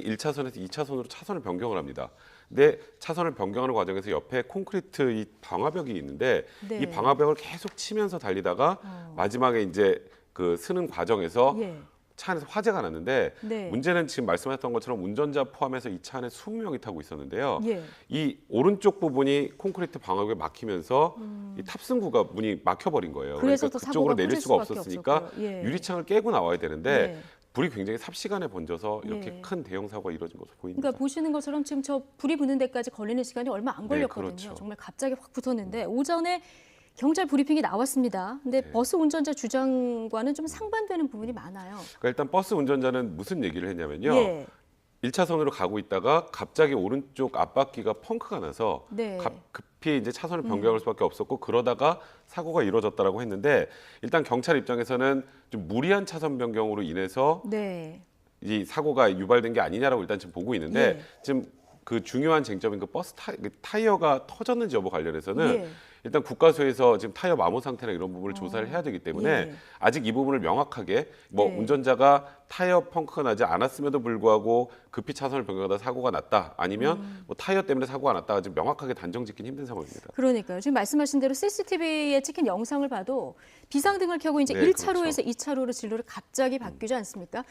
1차선에서 2차선으로 차선을 변경을 합니다. 근데 차선을 변경하는 과정에서 옆에 콘크리트 이 방화벽이 있는데 네. 이 방화벽을 계속 치면서 달리다가 마지막에 이제 그 쓰는 과정에서 예. 차 안에서 화재가 났는데 네. 문제는 지금 말씀하셨던 것처럼 운전자 포함해서 이 차 안에 20명이 타고 있었는데요. 예. 이 오른쪽 부분이 콘크리트 방화벽에 막히면서 이 탑승구가 문이 막혀버린 거예요. 그래서 그러니까 또 그쪽으로 사고가 내릴 커질 수가 수밖에 없었으니까 없었고요. 예. 유리창을 깨고 나와야 되는데 네. 불이 굉장히 삽시간에 번져서 이렇게 예. 큰 대형 사고가 이루어진 것으로 보입니다. 그러니까 보시는 것처럼 지금 저 불이 붙는 데까지 걸리는 시간이 얼마 안 걸렸거든요. 그렇죠. 정말 갑자기 확 붙었는데 오전에 경찰 브리핑이 나왔습니다. 근데 네. 버스 운전자 주장과는 좀 상반되는 부분이 많아요. 그러니까 일단 버스 운전자는 무슨 얘기를 했냐면요. 예. 1차선으로 가고 있다가 갑자기 오른쪽 앞바퀴가 펑크가 나서 네. 급히 이제 차선을 변경할 수밖에 없었고 그러다가 사고가 이루어졌다라고 했는데 일단 경찰 입장에서는 좀 무리한 차선 변경으로 인해서 네. 이 사고가 유발된 게 아니냐라고 일단 지금 보고 있는데 예. 지금 그 중요한 쟁점인 그 버스 타이어가 터졌는지 여부 관련해서는 예. 일단 국가수에서 지금 타이어 마모 상태나 이런 부분을 조사를 해야 되기 때문에 예. 아직 이 부분을 명확하게 뭐 네. 운전자가 타이어 펑크가 나지 않았음에도 불구하고 급히 차선을 변경하다 사고가 났다 아니면 뭐 타이어 때문에 사고가 났다가 지금 명확하게 단정짓기는 힘든 상황입니다. 그러니까요. 지금 말씀하신 대로 CCTV에 찍힌 영상을 봐도 비상등을 켜고 이제 네, 1차로에서 그렇죠. 2차로로 진로를 갑자기 바뀌지 않습니까?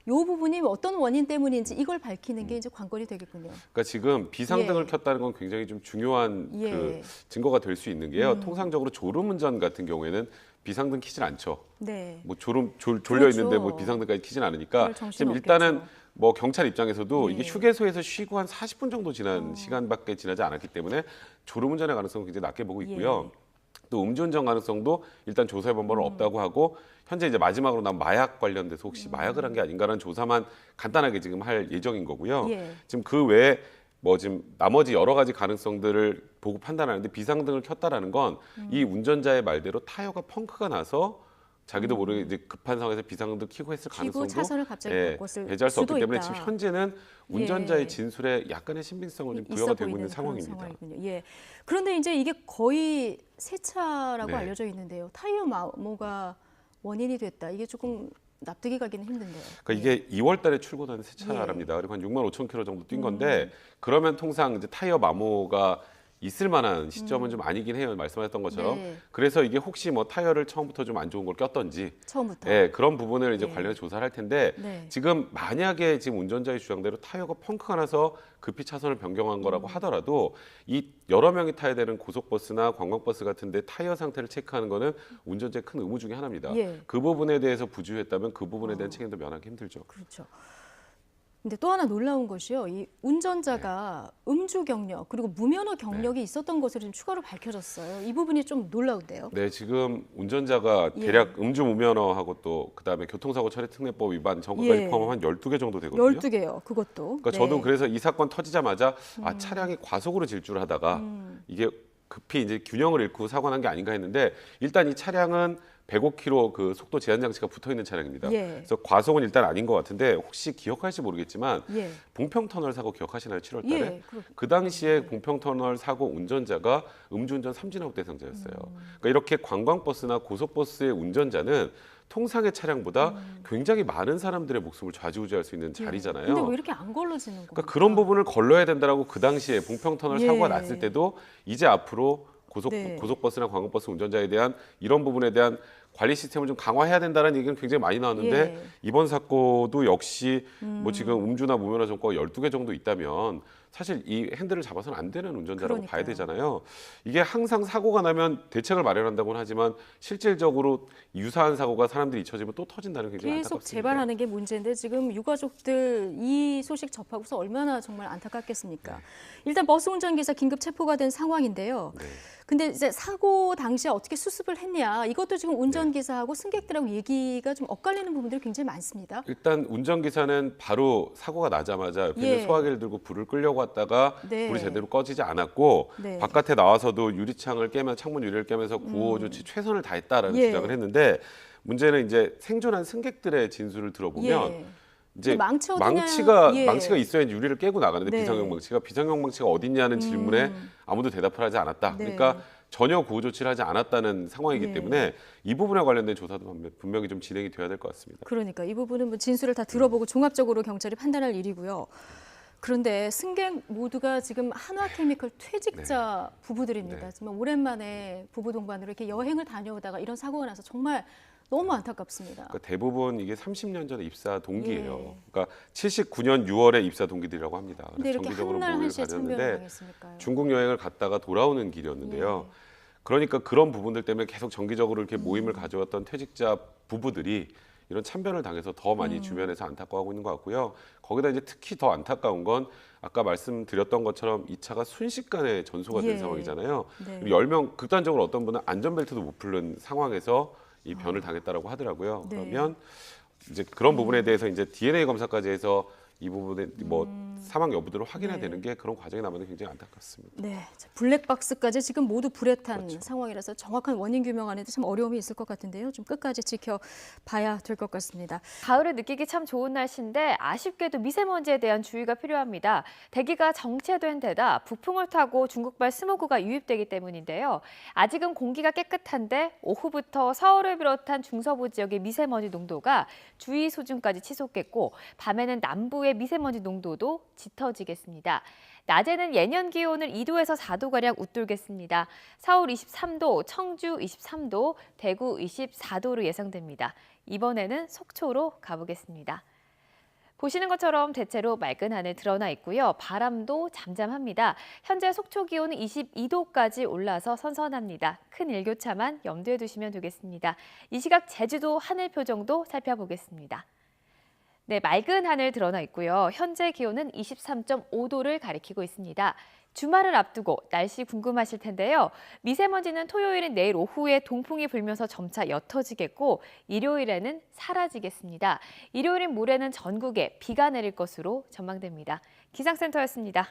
이 부분이 어떤 원인 때문인지 이걸 밝히는 게 이제 관건이 되겠군요. 그러니까 지금 비상등을 예. 켰다는 건 굉장히 좀 중요한 예. 그 증거가 될 수 있는 게요. 통상적으로 졸음운전 같은 경우에는 비상등 켜질 않죠. 네. 뭐 졸려 그렇죠. 있는데 뭐 비상등까지 켜진 않으니까 그럴 정신은 지금 일단은 없겠죠. 뭐 경찰 입장에서도 예. 이게 휴게소에서 쉬고 한 40분 정도 지난 시간밖에 지나지 않았기 때문에 졸음운전의 가능성은 굉장히 낮게 보고 있고요. 예. 또 음주운전 가능성도 일단 조사해 본 바는 없다고 하고 현재 이제 마지막으로 난 마약 관련돼서 혹시 마약을 한 게 아닌가라는 조사만 간단하게 지금 할 예정인 거고요. 예. 지금 그 외에 뭐 지금 나머지 여러 가지 가능성들을 보고 판단하는데 비상등을 켰다라는 건 이 운전자의 말대로 타이어가 펑크가 나서 자기도 모르게 이제 급한 상황에서 비상등 켜고 했을 켜고 가능성도 차선을 갑자기 바꿨을 배제할 수 없기 수도 때문에 있다. 지금 현재는 운전자의 예. 진술에 약간의 신빙성을 좀 있어 부여가 되고 보이는 있는 그런 상황입니다. 상황이군요. 예. 그런데 이제 이게 거의 새 차라고 네. 알려져 있는데요. 타이어 마모가 원인이 됐다. 이게 조금 납득이 가기는 힘든데요. 그러니까 이게 2월 달에 출고된 새 차랍니다. 그리고 한 6만 5천 킬로 정도 뛴 건데 그러면 통상 이제 타이어 마모가 있을 만한 시점은 좀 아니긴 해요. 말씀하셨던 것처럼. 네. 그래서 이게 혹시 뭐 타이어를 처음부터 좀 안 좋은 걸 꼈던지 처음부터. 예, 그런 부분을 이제 네. 관련해 조사를 할 텐데 네. 지금 만약에 지금 운전자의 주장대로 타이어가 펑크가 나서 급히 차선을 변경한 거라고 하더라도 이 여러 명이 타야 되는 고속버스나 관광버스 같은 데 타이어 상태를 체크하는 거는 운전자의 큰 의무 중에 하나입니다. 예. 그 부분에 대해서 부주의했다면 그 부분에 대한 책임도 면하기 힘들죠. 그렇죠. 근데 또 하나 놀라운 것이요. 이 운전자가 음주 경력 그리고 무면허 경력이 있었던 것으로 지금 추가로 밝혀졌어요. 이 부분이 좀 놀라운데요. 네, 지금 운전자가 예. 대략 음주 무면허하고 또 그다음에 교통사고 처리 특례법 위반 점거까지 예. 포함하면 한 12개 정도 되거든요. 12개요. 그것도. 그러니까 네. 저도 그래서 이 사건 터지자마자 아, 차량이 과속으로 질주를 하다가 이게 급히 이제 균형을 잃고 사고 난 게 아닌가 했는데 일단 이 차량은 105km 그 속도 제한 장치가 붙어 있는 차량입니다. 예. 그래서 과속은 일단 아닌 것 같은데 혹시 기억할지 모르겠지만 예. 봉평터널 사고 기억하시나요? 7월 달에? 예. 그 당시에 봉평터널 사고 운전자가 음주운전 삼진아웃 대상자였어요. 그러니까 이렇게 관광버스나 고속버스의 운전자는 통상의 차량보다 굉장히 많은 사람들의 목숨을 좌지우지할 수 있는 자리잖아요. 근데 왜 이렇게 안 걸러지는 겁니까? 그러니까 그런 부분을 걸러야 된다라고 그 당시에 봉평터널 예. 사고가 났을 때도 이제 앞으로 네. 고속버스나 관광버스 운전자에 대한 이런 부분에 대한 관리 시스템을 좀 강화해야 된다는 얘기는 굉장히 많이 나왔는데 예. 이번 사고도 역시 뭐 지금 음주나 무면허 점거가 12개 정도 있다면 사실 이 핸들을 잡아서는 안 되는 운전자라고 그러니까요. 봐야 되잖아요. 이게 항상 사고가 나면 대책을 마련한다고는 하지만 실질적으로 유사한 사고가 사람들이 잊혀지면 또 터진다는 게 굉장히 계속 안타깝습니다. 재발하는 게 문제인데 지금 유가족들 이 소식 접하고서 얼마나 정말 안타깝겠습니까? 일단 버스 운전기사 긴급 체포가 된 상황인데요. 네. 근데 이제 사고 당시에 어떻게 수습을 했냐 이것도 지금 운전기사하고 승객들하고 얘기가 좀 엇갈리는 부분들이 굉장히 많습니다. 일단 운전기사는 바로 사고가 나자마자 옆에 있는 예. 소화기를 들고 불을 끌려고 왔다가 네. 불이 제대로 꺼지지 않았고 네. 바깥에 나와서도 유리창을 깨면 창문 유리를 깨면서 구호 조치 최선을 다했다라는 예. 주장을 했는데 문제는 이제 생존한 승객들의 진술을 들어보면 예. 이제 망치 어디냐? 망치가 예. 망치가 있어야 유리를 깨고 나가는데 네. 비상용 망치가 어딨냐는 질문에 아무도 대답을 하지 않았다. 네. 그러니까 전혀 구호 조치를 하지 않았다는 상황이기 예. 때문에 이 부분에 관련된 조사도 분명히 좀 진행이 돼야 될 것 같습니다. 그러니까 이 부분은 뭐 진술을 다 들어보고 종합적으로 경찰이 판단할 일이고요. 그런데 승객 모두가 지금 한화케미컬 퇴직자 부부들입니다. 네. 정말 오랜만에 부부 동반으로 이렇게 여행을 다녀오다가 이런 사고가 나서 정말 너무 안타깝습니다. 그러니까 대부분 이게 30년 전에 입사 동기예요. 예. 그러니까 79년 6월에 입사 동기들이라고 합니다. 근데 이렇게 정기적으로 한날 모임을 한시에 참변을 가졌는데 당했으니까요. 중국 여행을 갔다가 돌아오는 길이었는데요. 예. 그러니까 그런 부분들 때문에 계속 정기적으로 이렇게 모임을 가져왔던 퇴직자 부부들이 이런 참변을 당해서 더 많이 주변에서 안타까워하고 있는 것 같고요. 거기다 이제 특히 더 안타까운 건 아까 말씀드렸던 것처럼 이 차가 순식간에 전소가 된 예. 상황이잖아요. 네. 그리고 10명 극단적으로 어떤 분은 안전벨트도 못 풀는 상황에서 이 변을 당했다라고 하더라고요. 네. 그러면 이제 그런 부분에 대해서 이제 DNA 검사까지 해서 이 부분에 뭐 사망 여부들을 확인해야 네. 되는 게 그런 과정이 남아도 굉장히 안타깝습니다. 네, 자, 블랙박스까지 지금 모두 불에 탄 그렇죠. 상황이라서 정확한 원인 규명하는데 참 어려움이 있을 것 같은데요. 좀 끝까지 지켜봐야 될 것 같습니다. 가을을 느끼기 참 좋은 날씨인데 아쉽게도 미세먼지에 대한 주의가 필요합니다. 대기가 정체된 데다 북풍을 타고 중국발 스모그가 유입되기 때문인데요. 아직은 공기가 깨끗한데 오후부터 서울을 비롯한 중서부 지역의 미세먼지 농도가 주의 수준까지 치솟겠고 밤에는 남부의 미세먼지 농도도 짙어지겠습니다. 낮에는 예년 기온을 2도에서 4도가량 웃돌겠습니다. 서울 23도, 청주 23도, 대구 24도로 예상됩니다. 이번에는 속초로 가보겠습니다. 보시는 것처럼 대체로 맑은 하늘 드러나 있고요. 바람도 잠잠합니다. 현재 속초 기온은 22도까지 올라서 선선합니다. 큰 일교차만 염두에 두시면 되겠습니다. 이 시각 제주도 하늘 표정도 살펴보겠습니다. 네, 맑은 하늘 드러나 있고요. 현재 기온은 23.5도를 가리키고 있습니다. 주말을 앞두고 날씨 궁금하실 텐데요. 미세먼지는 토요일인 내일 오후에 동풍이 불면서 점차 옅어지겠고 일요일에는 사라지겠습니다. 일요일인 모레는 전국에 비가 내릴 것으로 전망됩니다. 기상센터였습니다.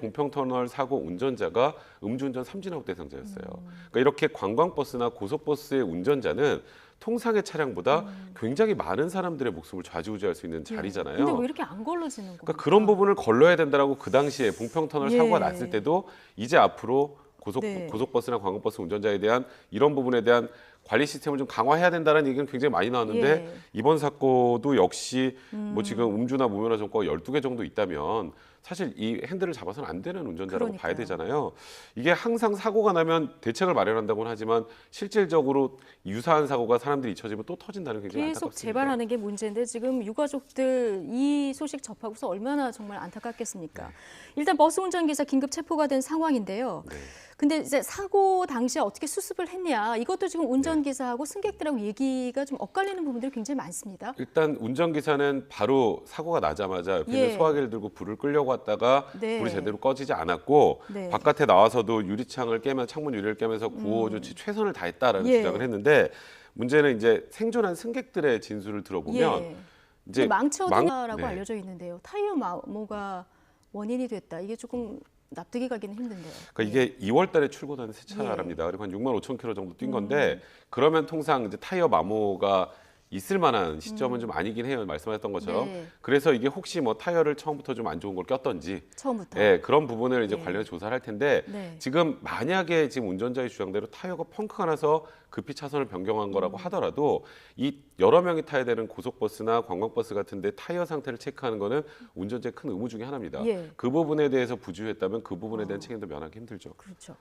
봉평터널 사고 운전자가 음주운전 삼진아웃 대상자였어요. 그러니까 이렇게 관광버스나 고속버스의 운전자는 통상의 차량보다 굉장히 많은 사람들의 목숨을 좌지우지할 수 있는 자리잖아요. 근데 왜 이렇게 안 걸러지는 겁니까? 그러니까 그런 부분을 걸러야 된다라고 그 당시에 봉평터널 예. 사고가 났을 때도 이제 앞으로 네. 고속버스나 관광버스 운전자에 대한 이런 부분에 대한 관리 시스템을 좀 강화해야 된다는 얘기는 굉장히 많이 나왔는데 예. 이번 사고도 역시 뭐 지금 음주나 무면허 전과가 12개 정도 있다면 사실 이 핸들을 잡아서는 안 되는 운전자라고 그러니까요. 봐야 되잖아요. 이게 항상 사고가 나면 대책을 마련한다고는 하지만 실질적으로 유사한 사고가 사람들이 잊혀지면 또 터진다는 게 굉장히 계속 안타깝습니다. 재발하는 게 문제인데 지금 유가족들 이 소식 접하고서 얼마나 정말 안타깝겠습니까? 일단 버스 운전기사 긴급 체포가 된 상황인데요. 네. 근데 이제 사고 당시에 어떻게 수습을 했냐 이것도 지금 운전기사하고 승객들하고 얘기가 좀 엇갈리는 부분들이 굉장히 많습니다. 일단 운전기사는 바로 사고가 나자마자 옆에 있는 예. 소화기를 들고 불을 끌려고 왔다가 네. 불이 제대로 꺼지지 않았고 네. 바깥에 나와서도 유리창을 깨면 창문 유리를 깨면서 구호 조치 최선을 다했다라는 예. 주장을 했는데 문제는 이제 생존한 승객들의 진술을 들어보면 예. 이제 망치어두라고 네. 알려져 있는데요. 타이어 마모가 원인이 됐다. 이게 조금 납득이 가기는 힘든데요. 그러니까 이게 2월 달에 출고된 새 예. 차랍니다. 그리고 한 6만 5천 킬로 정도 뛴 건데 그러면 통상 이제 타이어 마모가 있을 만한 시점은 좀 아니긴 해요. 말씀하셨던 것처럼. 네. 그래서 이게 혹시 뭐 타이어를 처음부터 좀 안 좋은 걸 꼈던지 처음부터. 예, 그런 부분을 이제 네. 관련해서 조사를 할 텐데 네. 지금 만약에 지금 운전자의 주장대로 타이어가 펑크가 나서 급히 차선을 변경한 거라고 하더라도 이 여러 명이 타야 되는 고속버스나 관광버스 같은 데 타이어 상태를 체크하는 거는 운전자의 큰 의무 중에 하나입니다. 예. 그 부분에 대해서 부주의했다면 그 부분에 대한 책임도 면하기 힘들죠. 그렇죠.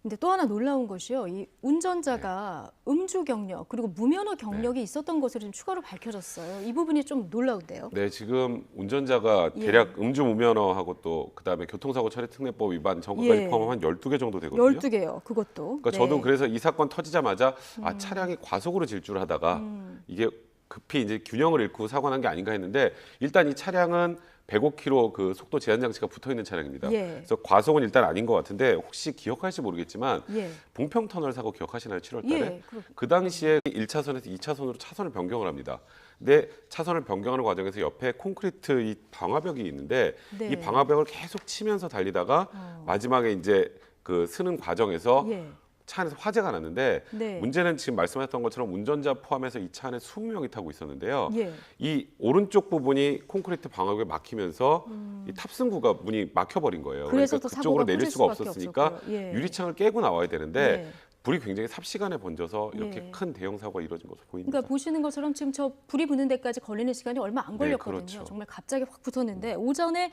근데 또 하나 놀라운 것이요. 이 운전자가 음주 경력 그리고 무면허 경력이 있었던 것으로 좀 추가로 밝혀졌어요. 이 부분이 좀 놀라운데요. 네, 지금 운전자가 예. 대략 음주 무면허하고 또 그다음에 교통사고 처리 특례법 위반 전과까지 예. 포함하면 한 12개 정도 되거든요. 12개요. 그것도. 그러니까 네. 저도 그래서 이 사건 터지자마자 아, 차량이 과속으로 질주를 하다가 이게 급히 이제 균형을 잃고 사고 난 게 아닌가 했는데 일단 이 차량은 105km 그 속도 제한 장치가 붙어 있는 차량입니다. 예. 그래서 과속은 일단 아닌 것 같은데 혹시 기억하실지 모르겠지만 예. 봉평터널 사고 기억하시나요? 7월 달에? 예. 그 당시에 1차선에서 2차선으로 차선을 변경을 합니다. 근데 차선을 변경하는 과정에서 옆에 콘크리트 이 방화벽이 있는데 네. 이 방화벽을 계속 치면서 달리다가 마지막에 이제 그 쓰는 과정에서 예. 차 안에서 화재가 났는데 네. 문제는 지금 말씀하셨던 것처럼 운전자 포함해서 이 차 안에 20명이 타고 있었는데요. 예. 이 오른쪽 부분이 콘크리트 방화벽에 막히면서 이 탑승구가 문이 막혀버린 거예요. 그래서 그러니까 또 그쪽으로 사고가 내릴 퍼질 수가 수밖에 없었으니까 없었고요. 예. 유리창을 깨고 나와야 되는데 네. 불이 굉장히 삽시간에 번져서 이렇게 예. 큰 대형 사고가 이루어진 것으로 보입니다. 그러니까 보시는 것처럼 지금 저 불이 붙는 데까지 걸리는 시간이 얼마 안 네, 걸렸거든요. 그렇죠. 정말 갑자기 확 붙었는데 오전에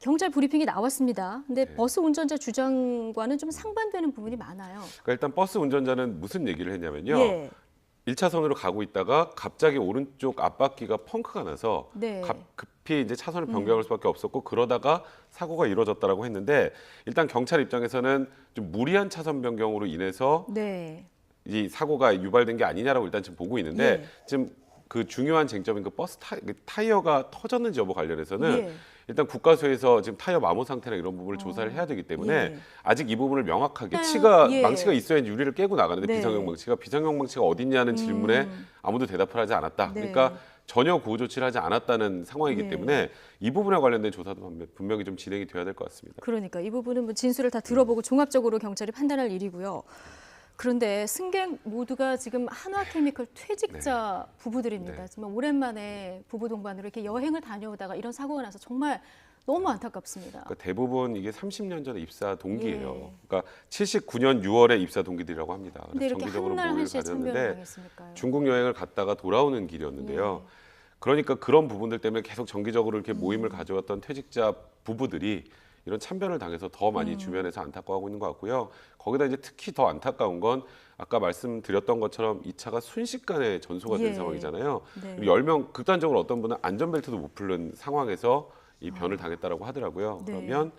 경찰 브리핑이 나왔습니다. 근데 네. 버스 운전자 주장과는 좀 상반되는 부분이 많아요. 그러니까 일단 버스 운전자는 무슨 얘기를 했냐면요. 예. 1차선으로 가고 있다가 갑자기 오른쪽 앞바퀴가 펑크가 나서 네. 급히 이제 차선을 변경할 수밖에 없었고 그러다가 사고가 이루어졌다라고 했는데 일단 경찰 입장에서는 좀 무리한 차선 변경으로 인해서 네. 이 사고가 유발된 게 아니냐라고 일단 지금 보고 있는데 예. 지금 그 중요한 쟁점인 그 버스 타이어가 터졌는지 여부 관련해서는 예. 일단 국가수에서 지금 타이어 마모 상태나 이런 부분을 조사를 해야 되기 때문에 예. 아직 이 부분을 명확하게 예. 망치가 있어야 유리를 깨고 나가는데 네. 비상용 망치가 어딨냐는 질문에 아무도 대답을 하지 않았다. 네. 그러니까 전혀 구호 조치를 하지 않았다는 상황이기 네. 때문에 이 부분에 관련된 조사도 분명히 좀 진행이 돼야 될 것 같습니다. 그러니까 이 부분은 뭐 진술을 다 들어보고 종합적으로 경찰이 판단할 일이고요. 그런데 승객 모두가 지금 한화케미컬 퇴직자 부부들입니다. 네. 정말 오랜만에 부부 동반으로 이렇게 여행을 다녀오다가 이런 사고가 나서 정말 너무 안타깝습니다. 그러니까 대부분 이게 30년 전에 입사 동기예요. 예. 그러니까 79년 6월에 입사 동기들이라고 합니다. 근데 이렇게 정기적으로 한날 모임을 한시에 참변을 가졌는데 당했으니까요. 중국 여행을 갔다가 돌아오는 길이었는데요. 예. 그러니까 그런 부분들 때문에 계속 정기적으로 이렇게 음. 모임을 가져왔던 퇴직자 부부들이 이런 참변을 당해서 더 많이 주변에서 안타까워하고 있는 것 같고요. 거기다 이제 특히 더 안타까운 건 아까 말씀드렸던 것처럼 이 차가 순식간에 전소가 된 예. 상황이잖아요. 네. 10명 극단적으로 어떤 분은 안전벨트도 못 풀는 상황에서 이 변을 당했다라고 하더라고요. 네. 그러면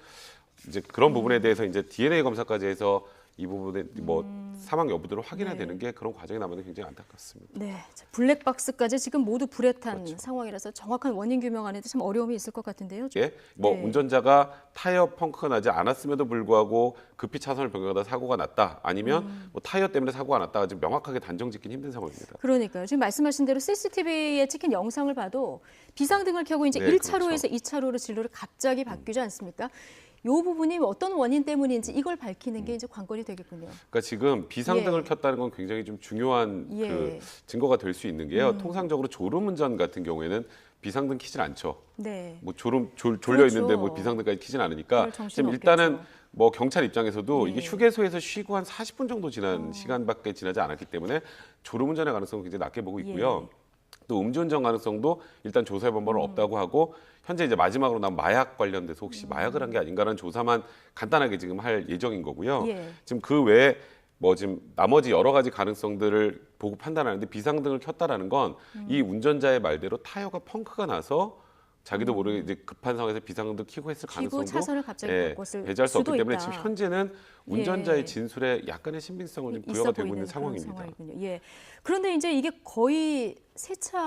이제 그런 부분에 대해서 이제 DNA 검사까지 해서 이 부분에 뭐 사망 여부들을 확인해야 네. 되는 게 그런 과정이 남아서 굉장히 안타깝습니다. 네, 자, 블랙박스까지 지금 모두 불에 탄 그렇죠. 상황이라서 정확한 원인 규명하는데 참 어려움이 있을 것 같은데요. 예, 뭐 네. 운전자가 타이어 펑크가 나지 않았음에도 불구하고 급히 차선을 변경하다 사고가 났다. 아니면 뭐 타이어 때문에 사고가 났다. 지금 명확하게 단정짓기는 힘든 상황입니다. 그러니까요. 지금 말씀하신 대로 CCTV에 찍힌 영상을 봐도 비상등을 켜고 이제 네, 1차로에서 그렇죠. 2차로로 진로를 갑자기 바뀌지 않습니까? 이 부분이 어떤 원인 때문인지 이걸 밝히는 게 이제 관건이 되겠군요. 그러니까 지금 비상등을 예. 켰다는 건 굉장히 좀 중요한 예. 그 증거가 될 수 있는 게요. 통상적으로 졸음운전 같은 경우에는 비상등 켜질 않죠. 네. 뭐 졸려 그렇죠. 있는데 뭐 비상등까지 켜진 않으니까 그럴 정신은 지금 일단은 없겠죠. 뭐 경찰 입장에서도 예. 이게 휴게소에서 쉬고 한 40분 정도 지난 시간밖에 지나지 않았기 때문에 졸음운전의 가능성은 굉장히 낮게 보고 있고요. 예. 또 음주운전 가능성도 일단 조사해 본 바는 없다고 하고 현재 이제 마지막으로 난 마약 관련돼서 혹시 마약을 한 게 아닌가라는 조사만 간단하게 지금 할 예정인 거고요. 예. 지금 그 외에 뭐 지금 나머지 여러 가지 가능성들을 보고 판단하는데 비상등을 켰다라는 건 이 운전자의 말대로 타이어가 펑크가 나서 자기도 모르게 이제 급한 상황에서 비상등도 켜고 했을 켜고 가능성도 차선을 갑자기 바꿨을 배제할 수 없기 수도 때문에 있다. 지금 현재는 운전자의 예. 진술에 약간의 신빙성을 좀 있어 부여가 되고 보이는 있는 그런 상황입니다. 상황이군요. 예. 그런데 이제 이게 거의 새 차